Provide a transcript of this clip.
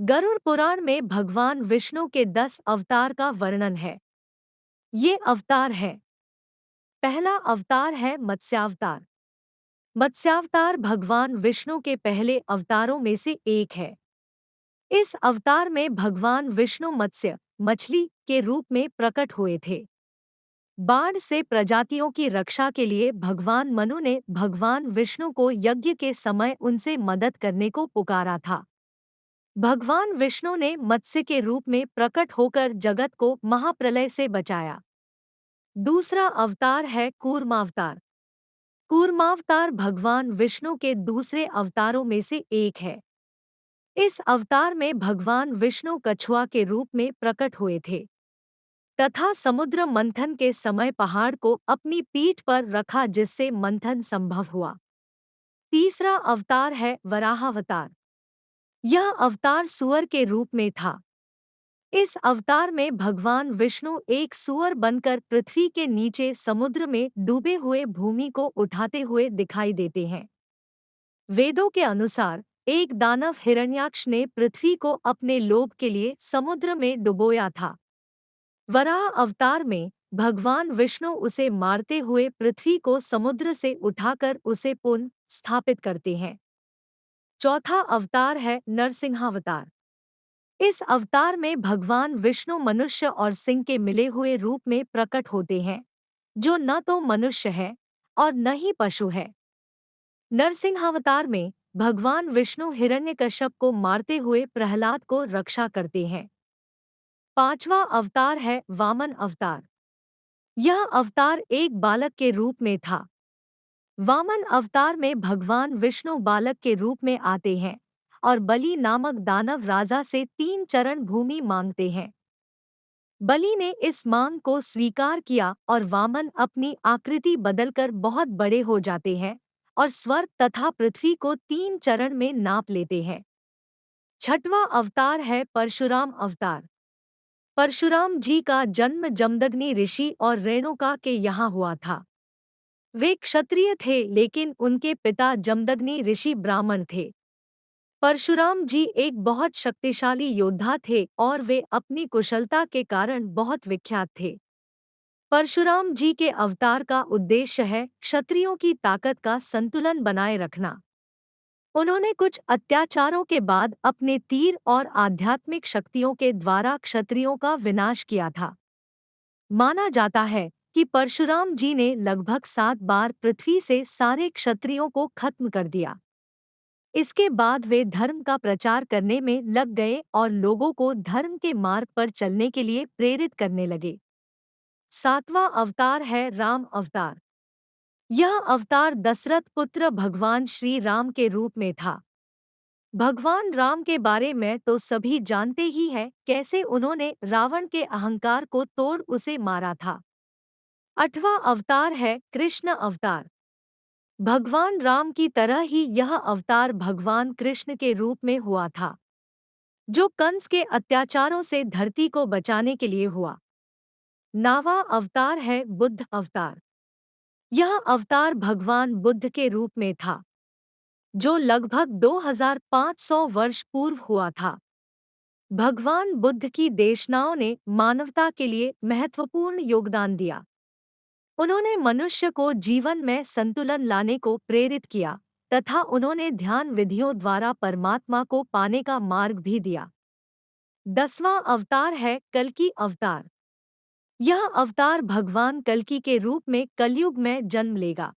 गरुड़ पुराण में भगवान विष्णु के 10 अवतार का वर्णन है। ये अवतार है। पहला अवतार है मत्स्यावतार। मत्स्यावतार भगवान विष्णु के पहले अवतारों में से एक है। इस अवतार में भगवान विष्णु मत्स्य मछली के रूप में प्रकट हुए थे। बाढ़ से प्रजातियों की रक्षा के लिए भगवान मनु ने भगवान विष्णु को यज्ञ के समय उनसे मदद करने को पुकारा था। भगवान विष्णु ने मत्स्य के रूप में प्रकट होकर जगत को महाप्रलय से बचाया। दूसरा अवतार है कूर्मावतार। कूर्मावतार भगवान विष्णु के दूसरे अवतारों में से एक है। इस अवतार में भगवान विष्णु कछुआ के रूप में प्रकट हुए थे तथा समुद्र मंथन के समय पहाड़ को अपनी पीठ पर रखा जिससे मंथन संभव हुआ। तीसरा अवतार है वराहावतार। यह अवतार सूअर के रूप में था। इस अवतार में भगवान विष्णु एक सूअर बनकर पृथ्वी के नीचे समुद्र में डूबे हुए भूमि को उठाते हुए दिखाई देते हैं। वेदों के अनुसार एक दानव हिरण्याक्ष ने पृथ्वी को अपने लोभ के लिए समुद्र में डुबोया था। वराह अवतार में भगवान विष्णु उसे मारते हुए पृथ्वी को समुद्र से उठाकर उसे पुनः स्थापित करते हैं। चौथा अवतार है नरसिंहावतार। इस अवतार में भगवान विष्णु मनुष्य और सिंह के मिले हुए रूप में प्रकट होते हैं, जो न तो मनुष्य है और न ही पशु है। नरसिंहावतार में भगवान विष्णु हिरण्यकश्यप को मारते हुए प्रहलाद को रक्षा करते हैं। पांचवा अवतार है वामन अवतार। यह अवतार एक बालक के रूप में था। वामन अवतार में भगवान विष्णु बालक के रूप में आते हैं और बलि नामक दानव राजा से 3 चरण भूमि मांगते हैं। बलि ने इस मांग को स्वीकार किया और वामन अपनी आकृति बदलकर बहुत बड़े हो जाते हैं और स्वर्ग तथा पृथ्वी को 3 चरण में नाप लेते हैं। छठवां अवतार है परशुराम अवतार। परशुराम जी का जन्म जमदग्नि ऋषि और रेणुका के यहाँ हुआ था। वे क्षत्रिय थे लेकिन उनके पिता जमदग्नि ऋषि ब्राह्मण थे। परशुराम जी एक बहुत शक्तिशाली योद्धा थे और वे अपनी कुशलता के कारण बहुत विख्यात थे। परशुराम जी के अवतार का उद्देश्य है क्षत्रियों की ताकत का संतुलन बनाए रखना। उन्होंने कुछ अत्याचारों के बाद अपने तीर और आध्यात्मिक शक्तियों के द्वारा क्षत्रियों का विनाश किया था। माना जाता है कि परशुराम जी ने लगभग 7 बार पृथ्वी से सारे क्षत्रियों को खत्म कर दिया। इसके बाद वे धर्म का प्रचार करने में लग गए और लोगों को धर्म के मार्ग पर चलने के लिए प्रेरित करने लगे। सातवां अवतार है राम अवतार। यह अवतार दशरथ पुत्र भगवान श्री राम के रूप में था। भगवान राम के बारे में तो सभी जानते ही हैं, कैसे उन्होंने रावण के अहंकार को तोड़ उसे मारा था। 8वां अवतार है कृष्ण अवतार। भगवान राम की तरह ही यह अवतार भगवान कृष्ण के रूप में हुआ था, जो कंस के अत्याचारों से धरती को बचाने के लिए हुआ। 9वां अवतार है बुद्ध अवतार। यह अवतार भगवान बुद्ध के रूप में था, जो लगभग 2500 वर्ष पूर्व हुआ था। भगवान बुद्ध की देशनाओं ने मानवता के लिए महत्वपूर्ण योगदान दिया। उन्होंने मनुष्य को जीवन में संतुलन लाने को प्रेरित किया तथा उन्होंने ध्यान विधियों द्वारा परमात्मा को पाने का मार्ग भी दिया। 10वां अवतार है कल्कि अवतार। यह अवतार भगवान कल्कि के रूप में कलयुग में जन्म लेगा।